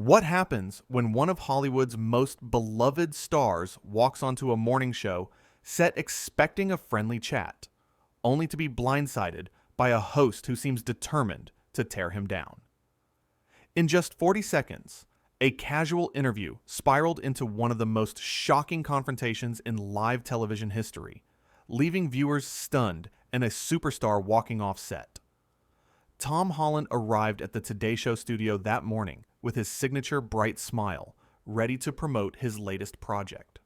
What happens when one of Hollywood's most beloved stars walks onto a morning show set expecting a friendly chat, only to be blindsided by a host who seems determined to tear him down? In just 40 seconds, a casual interview spiraled into one of the most shocking confrontations in live television history, leaving viewers stunned and a superstar walking off set. Tom Holland arrived at the Today Show studio that morning with his signature bright smile, ready to promote his latest project.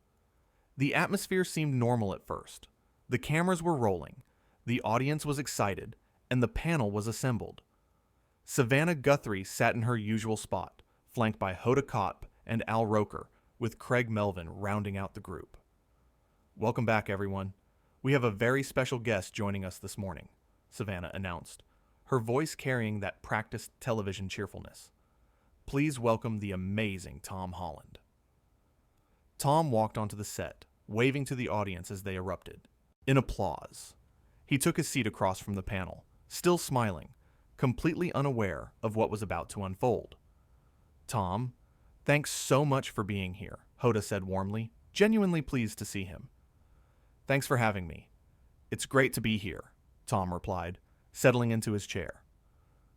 The atmosphere seemed normal at first. The cameras were rolling, the audience was excited, and the panel was assembled. Savannah Guthrie sat in her usual spot, flanked by Hoda Kotb and Al Roker, with Craig Melvin rounding out the group. "Welcome back, everyone. We have a very special guest joining us this morning," Savannah announced, her voice carrying that practiced television cheerfulness. "Please welcome the amazing Tom Holland." Tom walked onto the set, waving to the audience as they erupted, in applause. He took his seat across from the panel, still smiling, completely unaware of what was about to unfold. "Tom, thanks so much for being here," Hoda said warmly, genuinely pleased to see him. "Thanks for having me. It's great to be here," Tom replied, settling into his chair.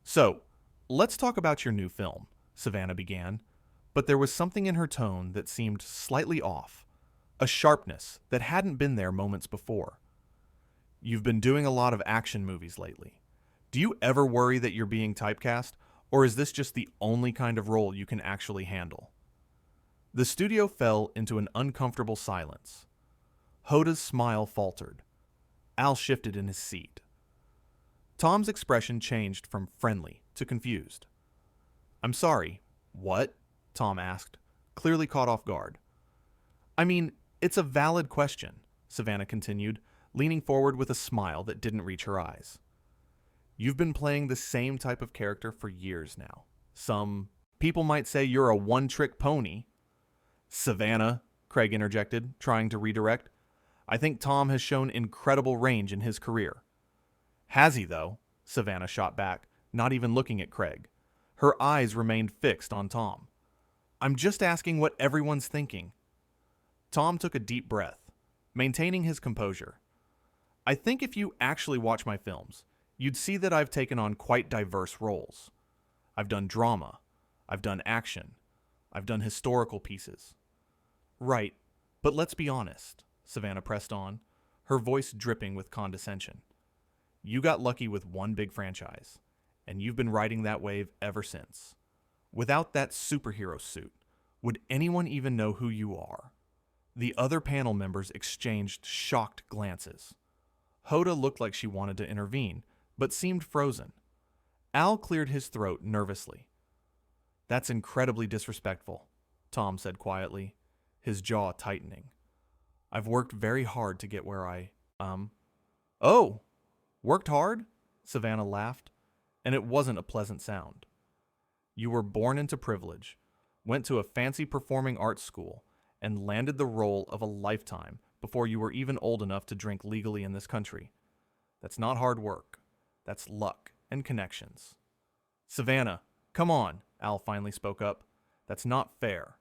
"So, let's talk about your new film," Savannah began, but there was something in her tone that seemed slightly off, a sharpness that hadn't been there moments before. "You've been doing a lot of action movies lately. Do you ever worry that you're being typecast, or is this just the only kind of role you can actually handle?" The studio fell into an uncomfortable silence. Hoda's smile faltered. Al shifted in his seat. Tom's expression changed from friendly to confused. "I'm sorry, what?" Tom asked, clearly caught off guard. "I mean, it's a valid question," Savannah continued, leaning forward with a smile that didn't reach her eyes. "You've been playing the same type of character for years now. Some people might say you're a one-trick pony." "Savannah," Craig interjected, trying to redirect. "I think Tom has shown incredible range in his career." "Has he, though?" Savannah shot back, not even looking at Craig. Her eyes remained fixed on Tom. "I'm just asking what everyone's thinking." Tom took a deep breath, maintaining his composure. "I think if you actually watch my films, you'd see that I've taken on quite diverse roles. I've done drama, I've done action, I've done historical pieces." "Right, but let's be honest," Savannah pressed on, her voice dripping with condescension. "You got lucky with one big franchise, and you've been riding that wave ever since. Without that superhero suit, would anyone even know who you are?" The other panel members exchanged shocked glances. Hoda looked like she wanted to intervene, but seemed frozen. Al cleared his throat nervously. "That's incredibly disrespectful," Tom said quietly, his jaw tightening. "I've worked very hard to get where Oh, worked hard?" Savannah laughed, and it wasn't a pleasant sound. "You were born into privilege, went to a fancy performing arts school, and landed the role of a lifetime before you were even old enough to drink legally in this country. That's not hard work. That's luck and connections." "Savannah, come on," Al finally spoke up. "That's not fair."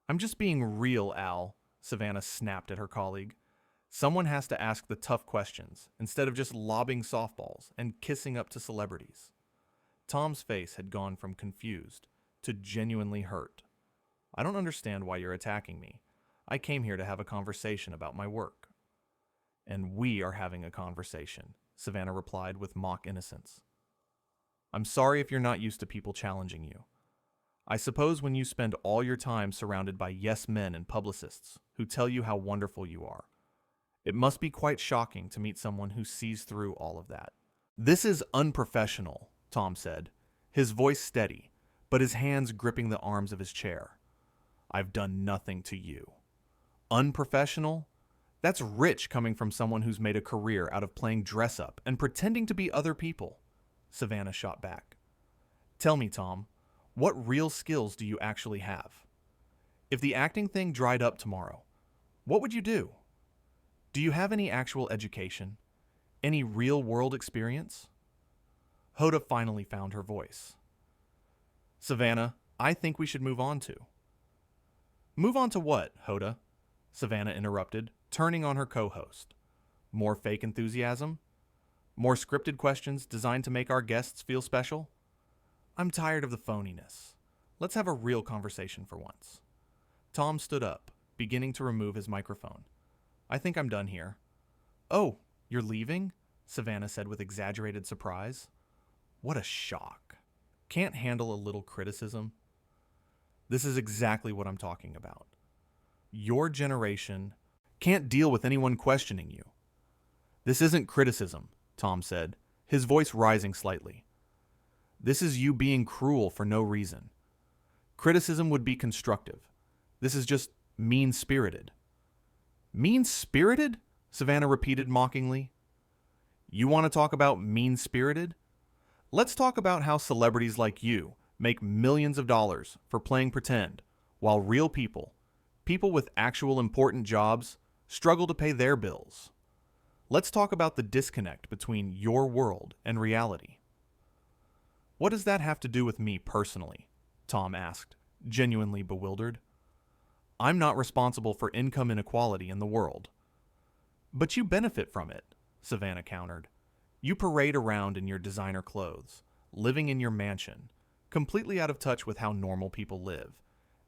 "I'm just being real, Al," Savannah snapped at her colleague. "Someone has to ask the tough questions instead of just lobbing softballs and kissing up to celebrities." Tom's face had gone from confused to genuinely hurt. "I don't understand why you're attacking me. I came here to have a conversation about my work." "And we are having a conversation," Savannah replied with mock innocence. "I'm sorry if you're not used to people challenging you. I suppose when you spend all your time surrounded by yes men and publicists who tell you how wonderful you are, it must be quite shocking to meet someone who sees through all of that." "This is unprofessional," Tom said, his voice steady, but his hands gripping the arms of his chair. "I've done nothing to you." "Unprofessional? That's rich coming from someone who's made a career out of playing dress-up and pretending to be other people," Savannah shot back. "Tell me, Tom, what real skills do you actually have? If the acting thing dried up tomorrow, what would you do? Do you have any actual education? Any real-world experience?" Hoda finally found her voice. "Savannah, I think we should move on to. Move on to what, Hoda? Savannah interrupted, turning on her co-host. More fake enthusiasm? More scripted questions designed to make our guests feel special? I'm tired of the phoniness. Let's have a real conversation for once. Tom stood up, beginning to remove his microphone. I think I'm done here. Oh, you're leaving? Savannah said with exaggerated surprise. What a shock. Can't handle a little criticism? This is exactly what I'm talking about. Your generation can't deal with anyone questioning you. This isn't criticism, Tom said, his voice rising slightly. This is you being cruel for no reason. Criticism would be constructive. This is just mean-spirited. Mean-spirited? Savannah repeated mockingly. You want to talk about mean-spirited? Let's talk about how celebrities like you make millions of dollars for playing pretend, while real people, people with actual important jobs, struggle to pay their bills. Let's talk about the disconnect between your world and reality. What does that have to do with me personally? Tom asked, genuinely bewildered. I'm not responsible for income inequality in the world. But you benefit from it, Savannah countered. You parade around in your designer clothes, living in your mansion, completely out of touch with how normal people live.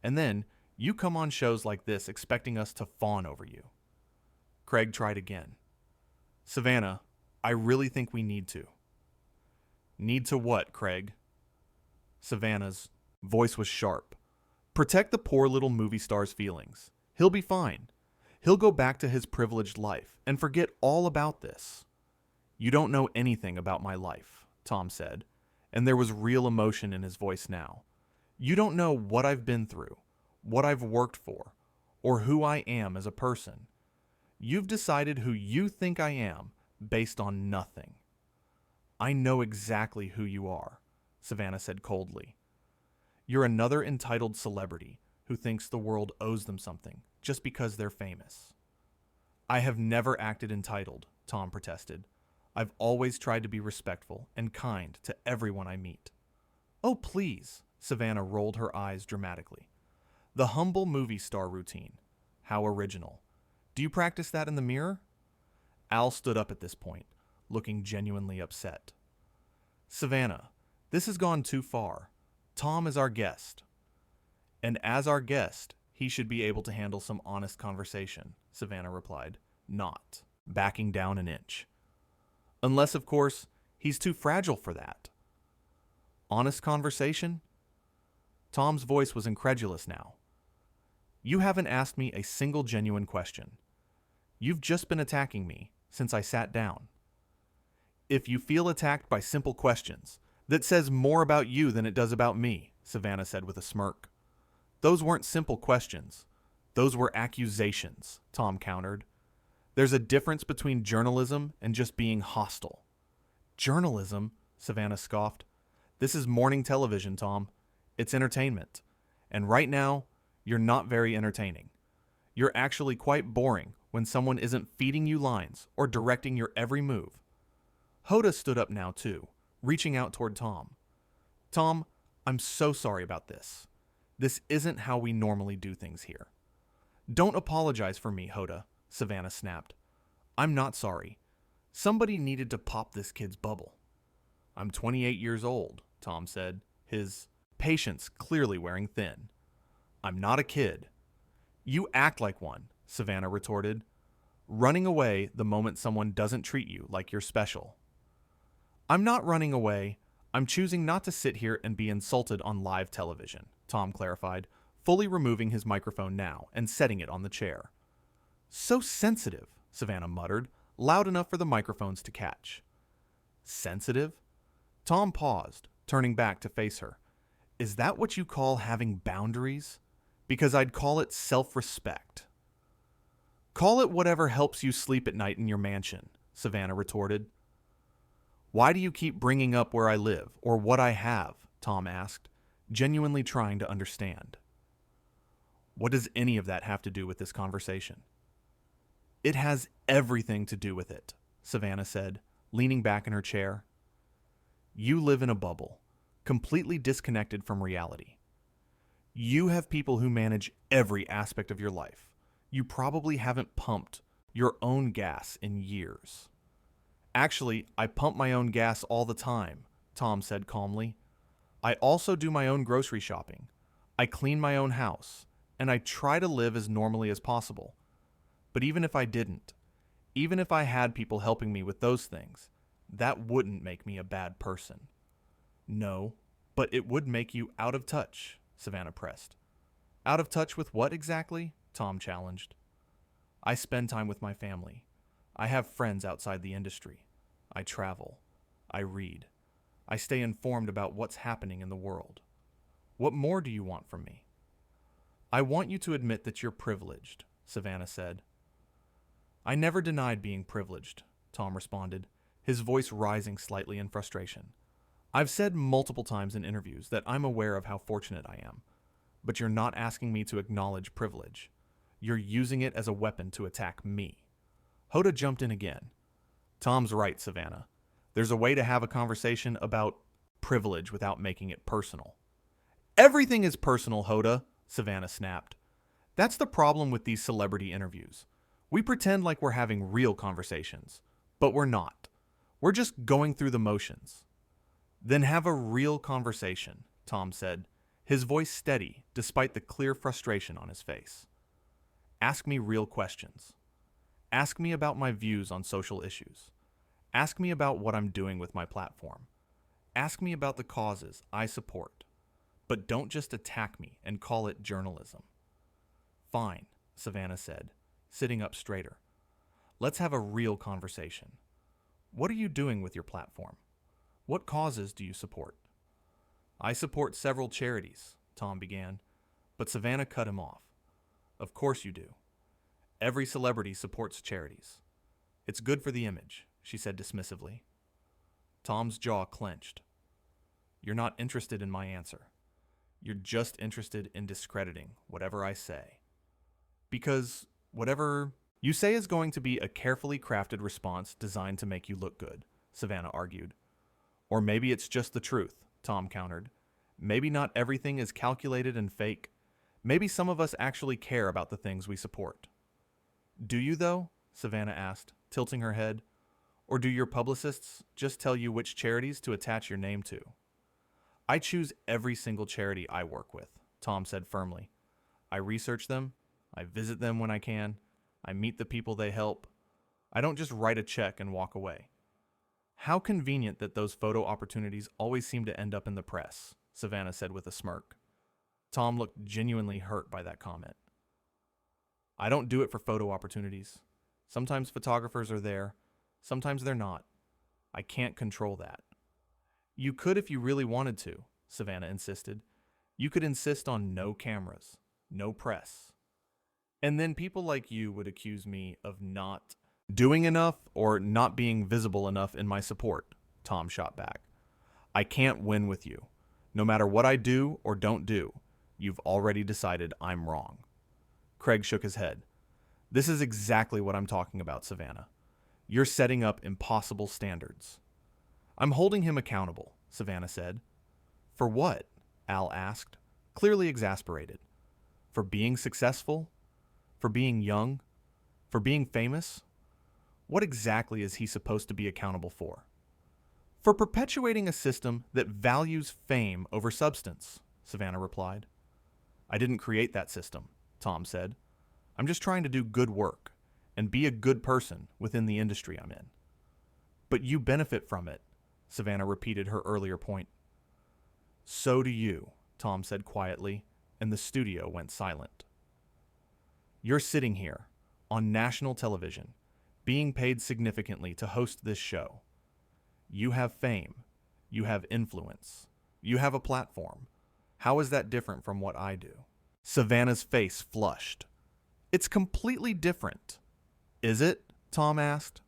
And then you come on shows like this expecting us to fawn over you. Craig tried again. Savannah, I really think we need to. Need to what, Craig? Savannah's voice was sharp. Protect the poor little movie star's feelings. He'll be fine. He'll go back to his privileged life and forget all about this. You don't know anything about my life, Tom said, and there was real emotion in his voice now. You don't know what I've been through, what I've worked for, or who I am as a person. You've decided who you think I am based on nothing. I know exactly who you are, Savannah said coldly. You're another entitled celebrity who thinks the world owes them something just because they're famous. I have never acted entitled, Tom protested. I've always tried to be respectful and kind to everyone I meet. Oh, please, Savannah rolled her eyes dramatically. The humble movie star routine. How original. Do you practice that in the mirror? Al stood up at this point, looking genuinely upset. Savannah, this has gone too far. Tom is our guest. And as our guest, he should be able to handle some honest conversation, Savannah replied, not backing down an inch. Unless, of course, he's too fragile for that. Honest conversation? Tom's voice was incredulous now. You haven't asked me a single genuine question. You've just been attacking me since I sat down. If you feel attacked by simple questions, that says more about you than it does about me, Savannah said with a smirk. Those weren't simple questions. Those were accusations, Tom countered. There's a difference between journalism and just being hostile. Journalism? Savannah scoffed. This is morning television, Tom. It's entertainment. And right now, you're not very entertaining. You're actually quite boring when someone isn't feeding you lines or directing your every move. Hoda stood up now too, reaching out toward Tom. Tom, I'm so sorry about this. This isn't how we normally do things here. Don't apologize for me, Hoda, Savannah snapped. I'm not sorry. Somebody needed to pop this kid's bubble. I'm 28 years old, Tom said, his patience clearly wearing thin. I'm not a kid. You act like one, Savannah retorted, running away the moment someone doesn't treat you like you're special. I'm not running away. I'm choosing not to sit here and be insulted on live television, Tom clarified, fully removing his microphone now and setting it on the chair. So sensitive, Savannah muttered, loud enough for the microphones to catch. Sensitive? Tom paused, turning back to face her. Is that what you call having boundaries? Because I'd call it self-respect. Call it whatever helps you sleep at night in your mansion, Savannah retorted. Why do you keep bringing up where I live or what I have? Tom asked, genuinely trying to understand. What does any of that have to do with this conversation? It has everything to do with it, Savannah said, leaning back in her chair. You live in a bubble, completely disconnected from reality. You have people who manage every aspect of your life. You probably haven't pumped your own gas in years. Actually, I pump my own gas all the time, Tom said calmly. I also do my own grocery shopping. I clean my own house, and I try to live as normally as possible. But even if I didn't, even if I had people helping me with those things, that wouldn't make me a bad person. No, but it would make you out of touch, Savannah pressed. Out of touch with what exactly? Tom challenged. I spend time with my family. I have friends outside the industry. I travel. I read. I stay informed about what's happening in the world. What more do you want from me? I want you to admit that you're privileged, Savannah said. I never denied being privileged, Tom responded, his voice rising slightly in frustration. I've said multiple times in interviews that I'm aware of how fortunate I am, but you're not asking me to acknowledge privilege. You're using it as a weapon to attack me. Hoda jumped in again. Tom's right, Savannah. There's a way to have a conversation about privilege without making it personal. Everything is personal, Hoda, Savannah snapped. That's the problem with these celebrity interviews. We pretend like we're having real conversations, but we're not. We're just going through the motions. Then have a real conversation, Tom said, his voice steady despite the clear frustration on his face. Ask me real questions. Ask me about my views on social issues. Ask me about what I'm doing with my platform. Ask me about the causes I support. But don't just attack me and call it journalism. Fine, Savannah said, sitting up straighter. Let's have a real conversation. What are you doing with your platform? What causes do you support? I support several charities, Tom began, but Savannah cut him off. Of course you do. Every celebrity supports charities. It's good for the image, she said dismissively. Tom's jaw clenched. You're not interested in my answer. You're just interested in discrediting whatever I say. Because whatever you say is going to be a carefully crafted response designed to make you look good, Savannah argued. Or maybe it's just the truth, Tom countered. Maybe not everything is calculated and fake. Maybe some of us actually care about the things we support. Do you, though? Savannah asked, tilting her head. Or do your publicists just tell you which charities to attach your name to? I choose every single charity I work with, Tom said firmly. I research them. I visit them when I can. I meet the people they help. I don't just write a check and walk away. How convenient that those photo opportunities always seem to end up in the press, Savannah said with a smirk. Tom looked genuinely hurt by that comment. I don't do it for photo opportunities. Sometimes photographers are there. Sometimes they're not. I can't control that. You could if you really wanted to, Savannah insisted. You could insist on no cameras, no press. And then people like you would accuse me of not doing enough or not being visible enough in my support, Tom shot back. I can't win with you. No matter what I do or don't do, you've already decided I'm wrong. Craig shook his head. This is exactly what I'm talking about, Savannah. You're setting up impossible standards. I'm holding him accountable, Savannah said. For what? Al asked, clearly exasperated. For being successful? For being young? For being famous? What exactly is he supposed to be accountable for? For perpetuating a system that values fame over substance, Savannah replied. I didn't create that system, Tom said. I'm just trying to do good work and be a good person within the industry I'm in. But you benefit from it, Savannah repeated her earlier point. So do you, Tom said quietly, and the studio went silent. You're sitting here, on national television, being paid significantly to host this show. You have fame. You have influence. You have a platform. How is that different from what I do? Savannah's face flushed. It's completely different. Is it? Tom asked.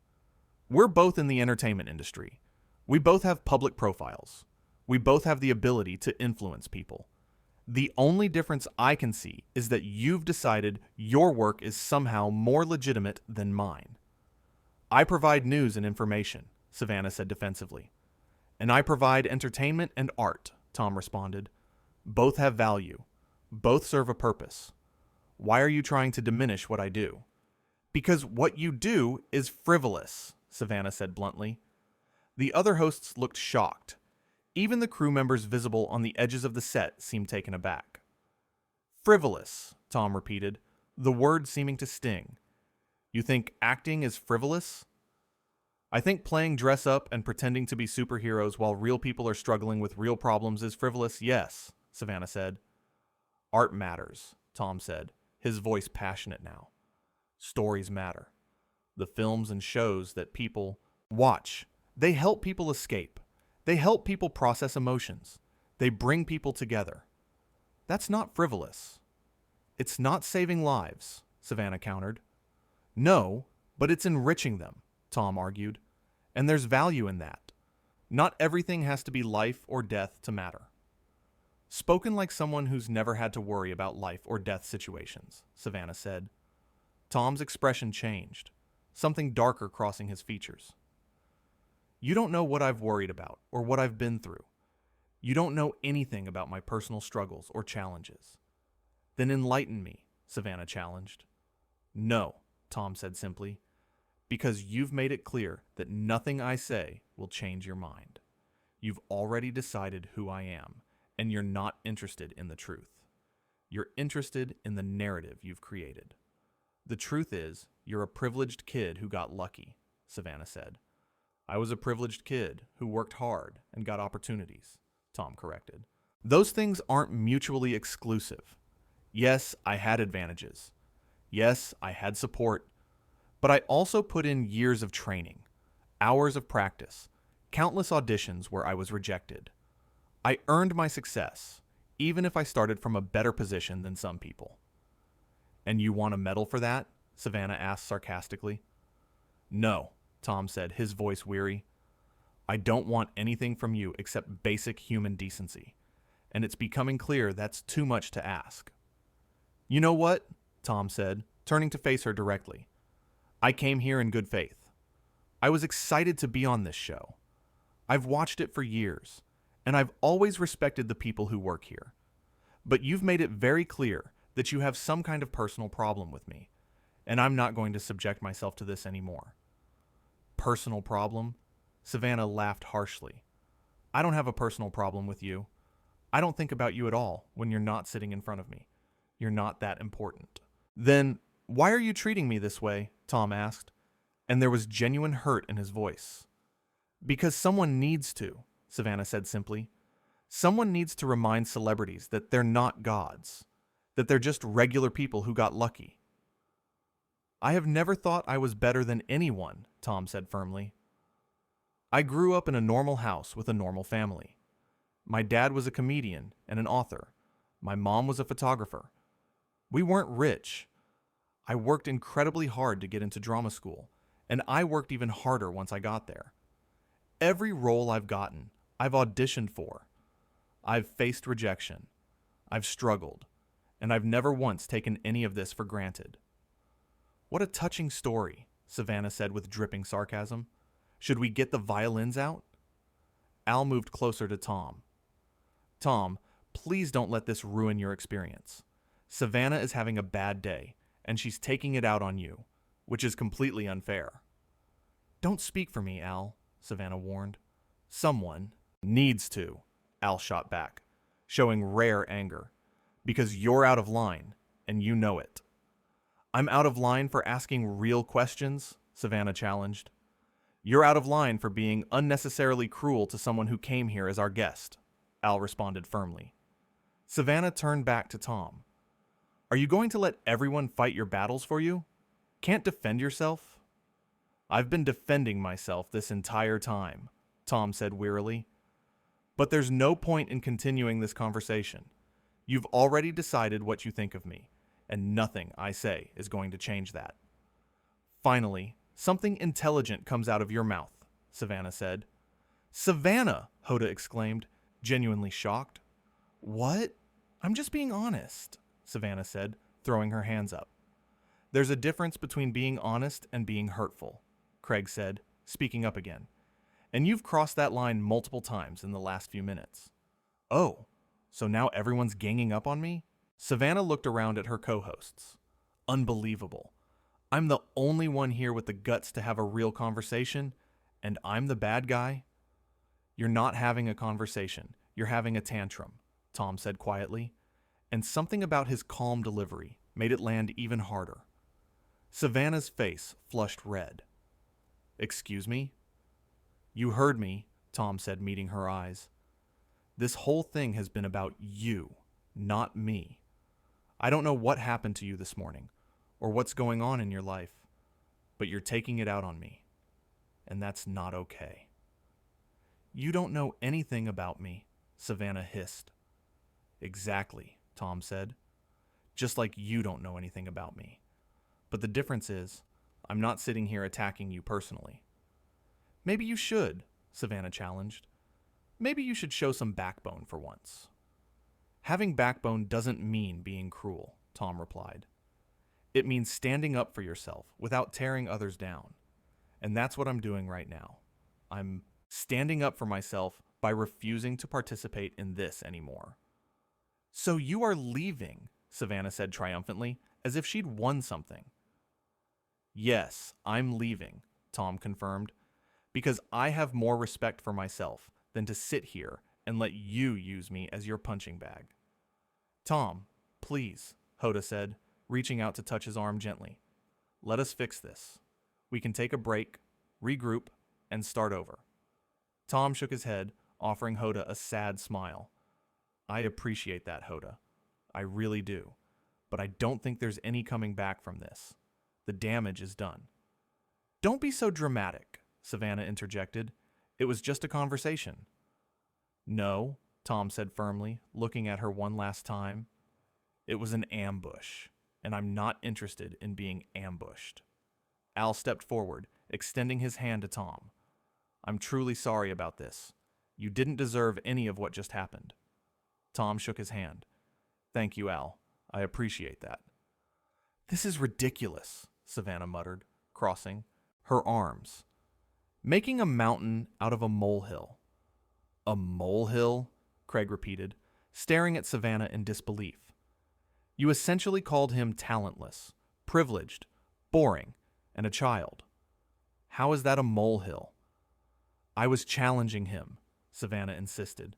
We're both in the entertainment industry. We both have public profiles. We both have the ability to influence people. The only difference I can see is that you've decided your work is somehow more legitimate than mine. I provide news and information, Savannah said defensively. And I provide entertainment and art, Tom responded. Both have value. Both serve a purpose. Why are you trying to diminish what I do? Because what you do is frivolous, Savannah said bluntly. The other hosts looked shocked. Even the crew members visible on the edges of the set seemed taken aback. Frivolous, Tom repeated, the word seeming to sting. You think acting is frivolous? I think playing dress up and pretending to be superheroes while real people are struggling with real problems is frivolous, yes, Savannah said. Art matters, Tom said, his voice passionate now. Stories matter. The films and shows that people watch, they help people escape. They help people process emotions. They bring people together. That's not frivolous. It's not saving lives, Savannah countered. No, but it's enriching them, Tom argued. And there's value in that. Not everything has to be life or death to matter. Spoken like someone who's never had to worry about life or death situations, Savannah said. Tom's expression changed, something darker crossing his features. You don't know what I've worried about or what I've been through. You don't know anything about my personal struggles or challenges. Then enlighten me, Savannah challenged. No, Tom said simply, because you've made it clear that nothing I say will change your mind. You've already decided who I am, and you're not interested in the truth. You're interested in the narrative you've created. The truth is, you're a privileged kid who got lucky, Savannah said. I was a privileged kid who worked hard and got opportunities, Tom corrected. Those things aren't mutually exclusive. Yes, I had advantages. Yes, I had support. But I also put in years of training, hours of practice, countless auditions where I was rejected. I earned my success, even if I started from a better position than some people. And you want a medal for that? Savannah asked sarcastically. No, Tom said, his voice weary. I don't want anything from you except basic human decency, and it's becoming clear that's too much to ask. You know what? Tom said, turning to face her directly. I came here in good faith. I was excited to be on this show. I've watched it for years, and I've always respected the people who work here. But you've made it very clear that you have some kind of personal problem with me, and I'm not going to subject myself to this anymore. Personal problem? Savannah laughed harshly. I don't have a personal problem with you. I don't think about you at all when you're not sitting in front of me. You're not that important. Then, why are you treating me this way? Tom asked, and there was genuine hurt in his voice. Because someone needs to, Savannah said simply. Someone needs to remind celebrities that they're not gods, that they're just regular people who got lucky. I have never thought I was better than anyone, Tom said firmly. I grew up in a normal house with a normal family. My dad was a comedian and an author. My mom was a photographer. We weren't rich. I worked incredibly hard to get into drama school, and I worked even harder once I got there. Every role I've gotten, I've auditioned for. I've faced rejection. I've struggled, and I've never once taken any of this for granted. What a touching story, Savannah said with dripping sarcasm. Should we get the violins out? Al moved closer to Tom. Tom, please don't let this ruin your experience. Savannah is having a bad day, and she's taking it out on you, which is completely unfair. Don't speak for me, Al, Savannah warned. Someone needs to, Al shot back, showing rare anger, because you're out of line, and you know it. I'm out of line for asking real questions, Savannah challenged. You're out of line for being unnecessarily cruel to someone who came here as our guest, Al responded firmly. Savannah turned back to Tom. Are you going to let everyone fight your battles for you? Can't defend yourself? I've been defending myself this entire time, Tom said wearily. But there's no point in continuing this conversation. You've already decided what you think of me, and nothing I say is going to change that. Finally, something intelligent comes out of your mouth, Savannah said. Savannah, Hoda exclaimed, genuinely shocked. What? I'm just being honest, Savannah said, throwing her hands up. There's a difference between being honest and being hurtful, Craig said, speaking up again. And you've crossed that line multiple times in the last few minutes. Oh, so now everyone's ganging up on me? Savannah looked around at her co-hosts. Unbelievable. I'm the only one here with the guts to have a real conversation, and I'm the bad guy? You're not having a conversation. You're having a tantrum, Tom said quietly, and something about his calm delivery made it land even harder. Savannah's face flushed red. Excuse me? You heard me, Tom said, meeting her eyes. This whole thing has been about you, not me. I don't know what happened to you this morning, or what's going on in your life, but you're taking it out on me, and that's not okay. You don't know anything about me, Savannah hissed. Exactly, Tom said. Just like you don't know anything about me. But the difference is, I'm not sitting here attacking you personally. Maybe you should, Savannah challenged. Maybe you should show some backbone for once. Having backbone doesn't mean being cruel, Tom replied. It means standing up for yourself without tearing others down. And that's what I'm doing right now. I'm standing up for myself by refusing to participate in this anymore. So you are leaving, Savannah said triumphantly, as if she'd won something. Yes, I'm leaving, Tom confirmed, because I have more respect for myself than to sit here and let you use me as your punching bag. Tom, please, Hoda said, reaching out to touch his arm gently. Let us fix this. We can take a break, regroup, and start over. Tom shook his head, offering Hoda a sad smile. I appreciate that, Hoda. I really do. But I don't think there's any coming back from this. The damage is done. Don't be so dramatic, Savannah interjected. It was just a conversation. No, Tom said firmly, looking at her one last time. It was an ambush, and I'm not interested in being ambushed. Al stepped forward, extending his hand to Tom. I'm truly sorry about this. You didn't deserve any of what just happened. Tom shook his hand. Thank you, Al. I appreciate that. This is ridiculous, Savannah muttered, crossing her arms. Making a mountain out of a molehill. A molehill? Craig repeated, staring at Savannah in disbelief. You essentially called him talentless, privileged, boring, and a child. How is that a molehill? I was challenging him, Savannah insisted.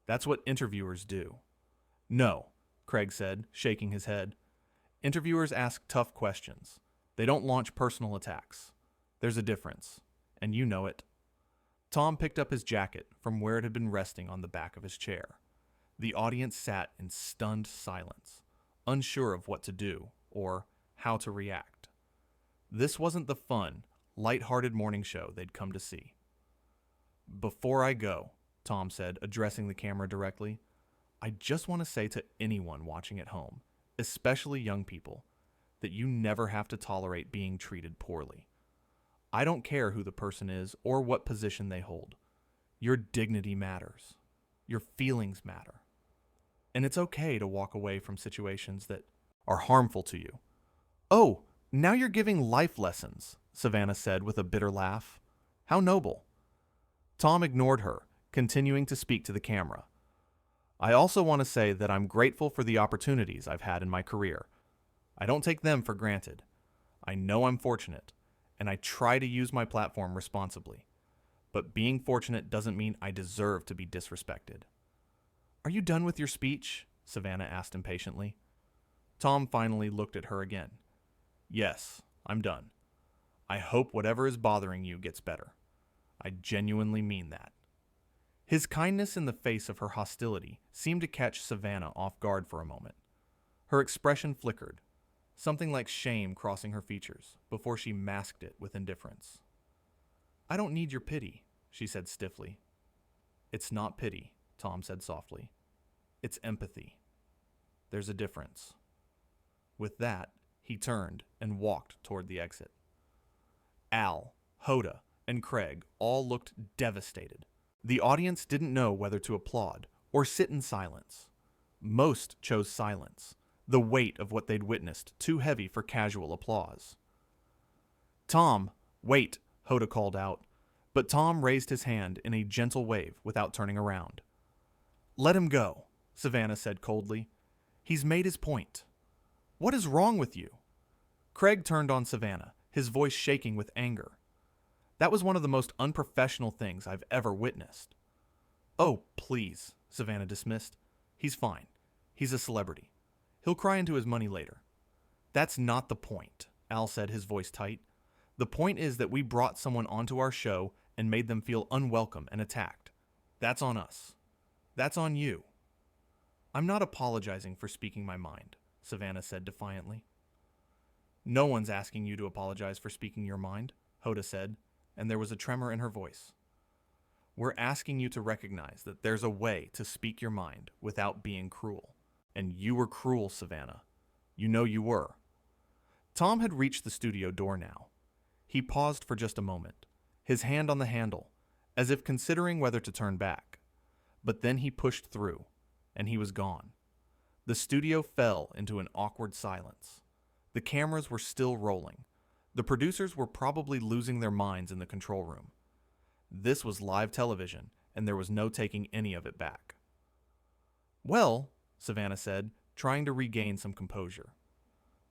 That's what interviewers do. No, Craig said, shaking his head. Interviewers ask tough questions. They don't launch personal attacks. There's a difference, and you know it. Tom picked up his jacket from where it had been resting on the back of his chair. The audience sat in stunned silence, unsure of what to do or how to react. This wasn't the fun, light-hearted morning show they'd come to see. Before I go, Tom said, addressing the camera directly, I just want to say to anyone watching at home, especially young people, that you never have to tolerate being treated poorly. I don't care who the person is or what position they hold. Your dignity matters. Your feelings matter. And it's okay to walk away from situations that are harmful to you. Oh, now you're giving life lessons, Savannah said with a bitter laugh. How noble. Tom ignored her, continuing to speak to the camera. I also want to say that I'm grateful for the opportunities I've had in my career. I don't take them for granted. I know I'm fortunate, and I try to use my platform responsibly. But being fortunate doesn't mean I deserve to be disrespected. Are you done with your speech? Savannah asked impatiently. Tom finally looked at her again. Yes, I'm done. I hope whatever is bothering you gets better. I genuinely mean that. His kindness in the face of her hostility seemed to catch Savannah off guard for a moment. Her expression flickered, something like shame crossing her features, before she masked it with indifference. I don't need your pity, she said stiffly. It's not pity, Tom said softly. It's empathy. There's a difference. With that, he turned and walked toward the exit. Al, Hoda, and Craig all looked devastated. The audience didn't know whether to applaud or sit in silence. Most chose silence, the weight of what they'd witnessed too heavy for casual applause. Tom, wait, Hoda called out, but Tom raised his hand in a gentle wave without turning around. Let him go, Savannah said coldly. He's made his point. What is wrong with you? Craig turned on Savannah, his voice shaking with anger. That was one of the most unprofessional things I've ever witnessed. Oh, please, Savannah dismissed. He's fine. He's a celebrity. He'll cry into his money later. That's not the point, Al said, his voice tight. The point is that we brought someone onto our show and made them feel unwelcome and attacked. That's on us. That's on you. I'm not apologizing for speaking my mind, Savannah said defiantly. No one's asking you to apologize for speaking your mind, Hoda said, and there was a tremor in her voice. We're asking you to recognize that there's a way to speak your mind without being cruel. And you were cruel, Savannah. You know you were. Tom had reached the studio door now. He paused for just a moment, his hand on the handle, as if considering whether to turn back. But then he pushed through, and he was gone. The studio fell into an awkward silence. The cameras were still rolling. The producers were probably losing their minds in the control room. This was live television, and there was no taking any of it back. Well, Savannah said, trying to regain some composure.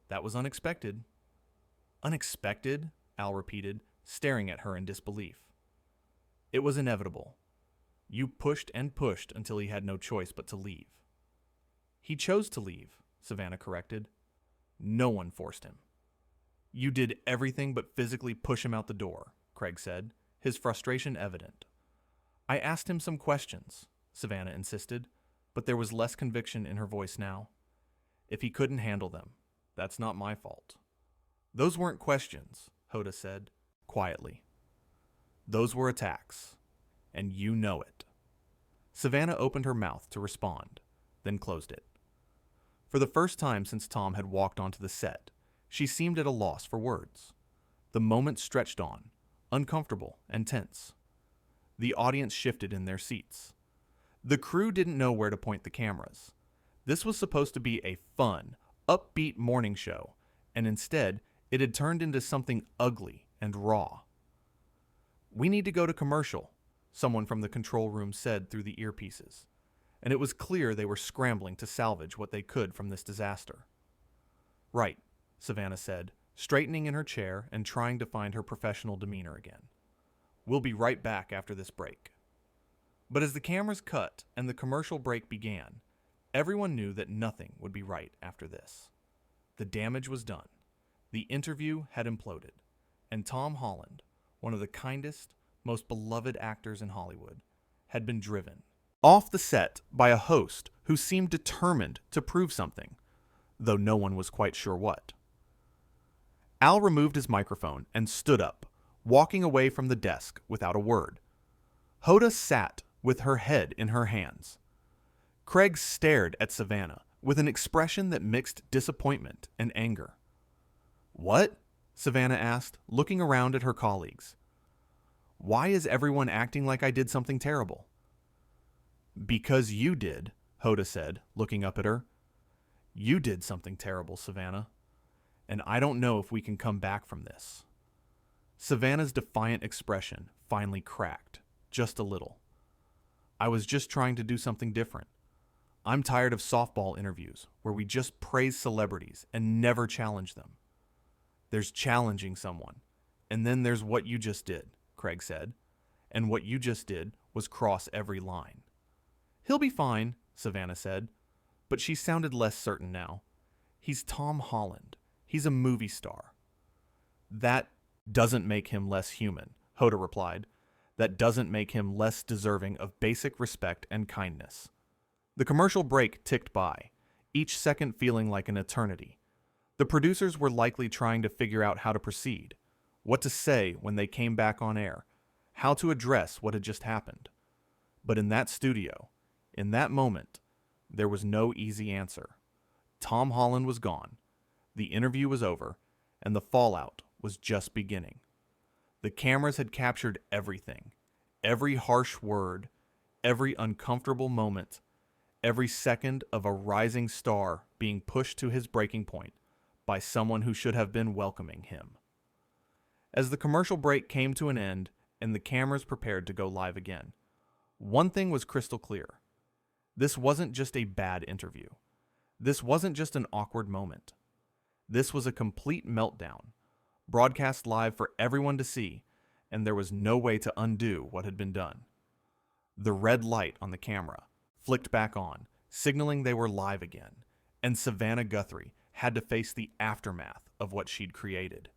That was unexpected. Unexpected? Al repeated, staring at her in disbelief. It was inevitable. You pushed and pushed until he had no choice but to leave. He chose to leave, Savannah corrected. No one forced him. You did everything but physically push him out the door, Craig said, his frustration evident. I asked him some questions, Savannah insisted, but there was less conviction in her voice now. If he couldn't handle them, that's not my fault. Those weren't questions, Hoda said, quietly. Those were attacks, and you know it. Savannah opened her mouth to respond, then closed it. For the first time since Tom had walked onto the set, she seemed at a loss for words. The moment stretched on, uncomfortable and tense. The audience shifted in their seats. The crew didn't know where to point the cameras. This was supposed to be a fun, upbeat morning show, and instead, it had turned into something ugly and raw. We need to go to commercial, someone from the control room said through the earpieces, and it was clear they were scrambling to salvage what they could from this disaster. Right, Savannah said, straightening in her chair and trying to find her professional demeanor again. We'll be right back after this break. But as the cameras cut and the commercial break began, everyone knew that nothing would be right after this. The damage was done. The interview had imploded, and Tom Holland, one of the kindest, most beloved actors in Hollywood, had been driven off the set by a host who seemed determined to prove something, though no one was quite sure what. Al removed his microphone and stood up, walking away from the desk without a word. Hoda sat with her head in her hands. Craig stared at Savannah with an expression that mixed disappointment and anger. What? Savannah asked, looking around at her colleagues. Why is everyone acting like I did something terrible? Because you did, Hoda said, looking up at her. You did something terrible, Savannah. And I don't know if we can come back from this. Savannah's defiant expression finally cracked, just a little. I was just trying to do something different. I'm tired of softball interviews where we just praise celebrities and never challenge them. There's challenging someone, and then there's what you just did, Craig said. And what you just did was cross every line. He'll be fine, Savannah said, but she sounded less certain now. He's Tom Holland. He's a movie star. That doesn't make him less human, Hoda replied. That doesn't make him less deserving of basic respect and kindness. The commercial break ticked by, each second feeling like an eternity. The producers were likely trying to figure out how to proceed, what to say when they came back on air, how to address what had just happened. But in that studio, in that moment, there was no easy answer. Tom Holland was gone, the interview was over, and the fallout was just beginning. The cameras had captured everything, every harsh word, every uncomfortable moment, every second of a rising star being pushed to his breaking point by someone who should have been welcoming him. As the commercial break came to an end and the cameras prepared to go live again, one thing was crystal clear. This wasn't just a bad interview. This wasn't just an awkward moment. This was a complete meltdown, broadcast live for everyone to see, and there was no way to undo what had been done. The red light on the camera flicked back on, signaling they were live again, and Savannah Guthrie had to face the aftermath of what she'd created.